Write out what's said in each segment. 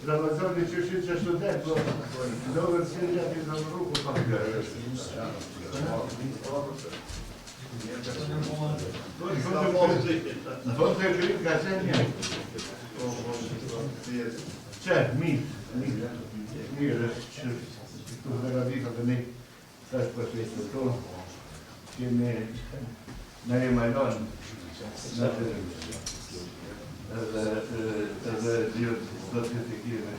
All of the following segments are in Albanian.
Ramazani që shi që shtudet, do vërësirja të në rrugë pa të gërë. Në fond të kryt ka qenë një. Qërë, mirë, që të dhe radika të ne, tash për festë të kemi në e majlonë, në të edhe dhjët do të të kjeve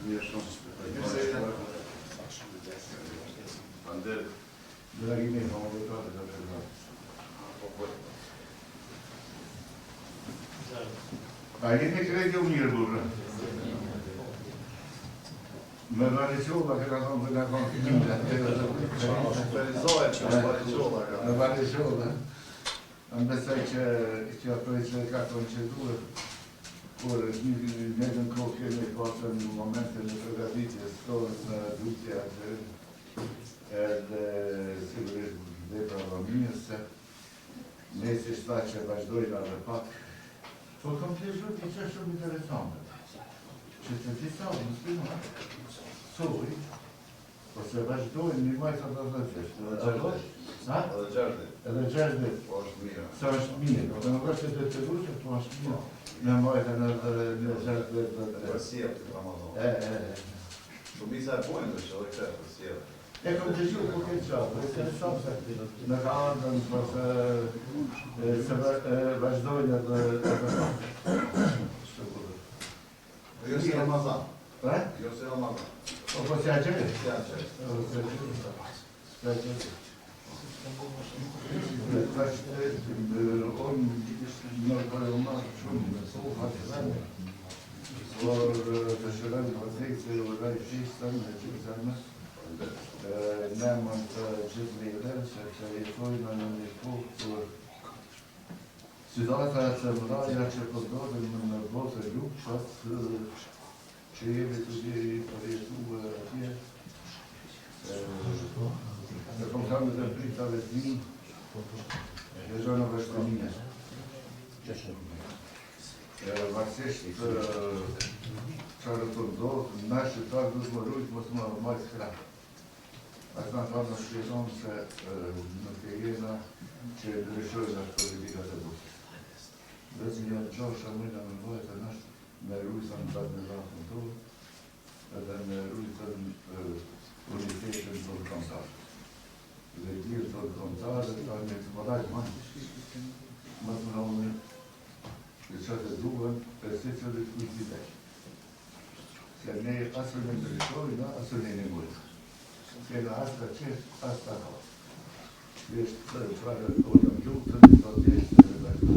mirë shumë. Dragi me, më më vëtate të përgjate. A jeni krejtë u mirë, burë? Me Variqolla, këta thonë për nga konë të njëmë. Me Variqolla. Am besoj që ato që ka konceduar, por ne në kohë kemi pasur në momente në përgatitjes tonë në dutje atë edhe sigurisht vepra vëmijës se ne si shta që vazhdojnë edhe pak. Po kam të zhut një që shumë interesante, që të disa në spina, sori, ose vazhdojnë një majtë të dhe gjeshtë. Edhe gjashtë sa është mirë, dhe nuk është të të rushe, po është mirë. Në majtën edhe një gjashtë dhe Përsia të Ramazan. Shumisa e pojnë dhe që dhe këtë përsia. E kom të gjithë po këtë qatë, në ka andën, se vazhdojnë edhe Jo si Ramazan. Jo si Ramazan. Po si a gjeri? Si a gjeri. On në përëma shumë hatëzane, por të shërën përthejtë u raj shistën e gjithëzane, ne mund të gjithë lejden që të jetojnë në një kohë për situatat të mëraja që përdojnë në botë e lukëshat që jemi të përjetu atje. Në kom kamë të pritave të një, dhe zonë vështëmine. Varsisht qarë të ndodhë, në shqiptarë du të më rujtë, mos më majtë kra. Ata në ta në shqiptonë se në të jena që ndryshojnë ashtë politikat e bukës. Dhe që një qashë a mëjna me bëjt e nështë me rujtën të atë në rafën të tonë, edhe me rujtën unitetin të të kontarë. Dhe gjithë të kontarë, ta një të mëdajtë manë. Më të në unë, që që të duhen, për si që dhe të kujtë i dekë. Se ne asë në ndryshojnë, asë në një mujtë. Se në asë të qeshtë, asë të ka. Veshtë të frajë të ojë në gjutën, të deshtë dhe dhe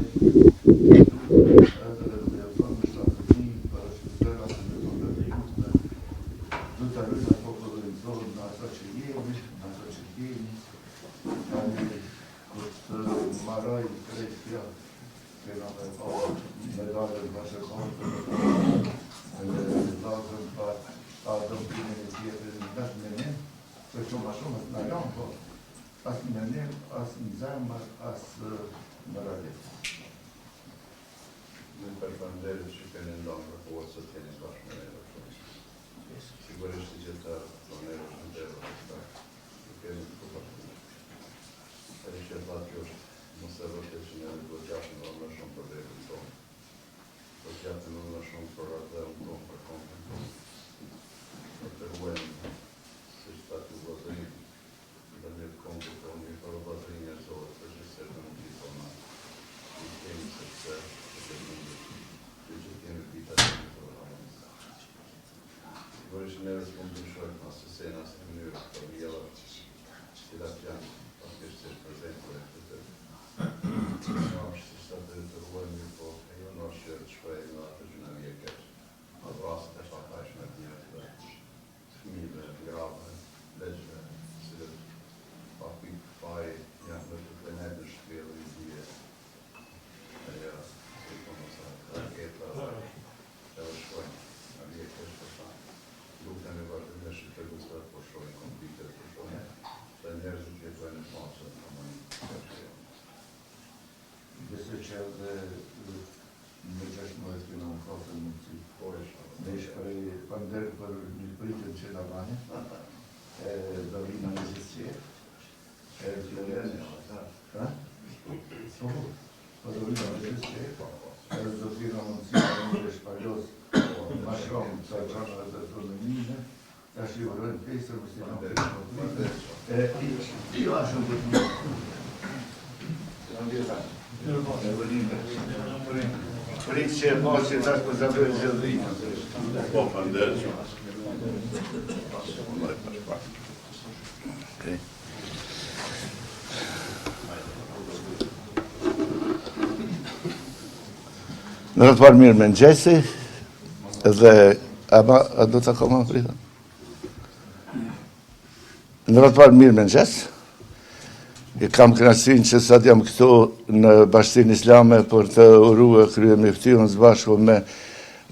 ne răspundem și ori noastră, se nasc în eu, că el se da pian, dacă este prezent cu activități. Nu am și stat de răvăni pe eu nu aș și pe nu atunci nu e chiar. A vreau să te fac așa mai bine, dar mie grav Albania, do vinë në gjithësje. Po do vinë në gjithësje, do të vinë në mundësi në shpallos ma shumë sa gjanëve të të në mine, ta shlivorojnë pesër, më si në pesër. Jo ashtë në të të Pritë që e po që tash për zabërë gjithëdhinë. Po, fandesh. Në të parë mirë me në gjesi, dhe a do të akoma prita? Në të parë mirë me në gjesi, kam kënaqësinë që sot jam këtu në Bashkinë Islame për të uruar kryemiftin së bashku me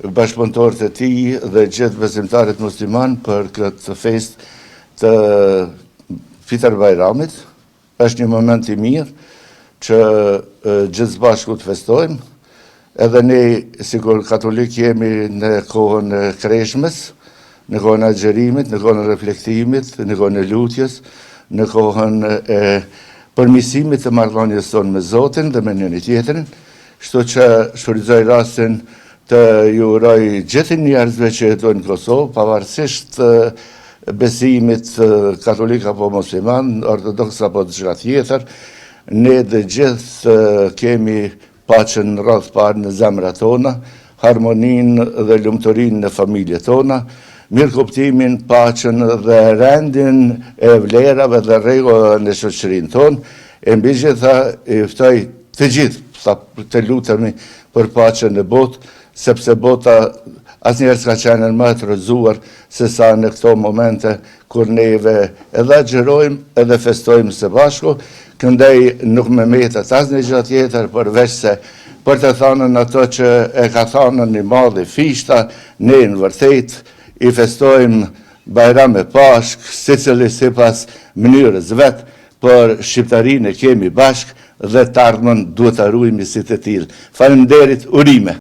bashkëpunëtorët e tij dhe gjithë besimtarët musliman për këtë fest të Fitr Bajramit. Është një moment i mirë që gjithë së bashku të festojmë. Edhe ne, sikur katolik, jemi në kohën e kreshmes, në kohën e agjerimit, në kohën e reflektimit, në kohën e lutjes, në kohën e përmisimit të marrëdhënies tonë me Zotin dhe me njëri tjetrin, kështu që shfrytëzoj rastin të ju uroj gjithë njerëzve që jetojnë në Kosovë, pavarësisht besimit katolik apo musliman, ortodoks apo diçka tjetër, ne dhe gjithë kemi paqen në radhë parë në zemrat tona, harmoninë dhe lumturinë në familjet tona, mirëkuptimin, paqen dhe rendin e vlerave dhe rregullave në shoqërinë tonë. E mbi gjitha i ftoj të gjithë të lutemi për paqen në botë, sepse bota asnjëherë s'ka qenë më të rrëzuar se sa në këto momente kur neve edhe agjerojmë edhe festojmë së bashku. Këndej nuk më metet asnjë gjë tjetër përveç se për të thënën ato që e ka thënë një madhi fishta, ne në vërtet i festojmë Bajram e Pashk, secili sipas mënyrës vet, por shqiptarinë kemi bashk dhe të ardhmen duhet ta ruajmë si të tillë. Faleminderit, urime.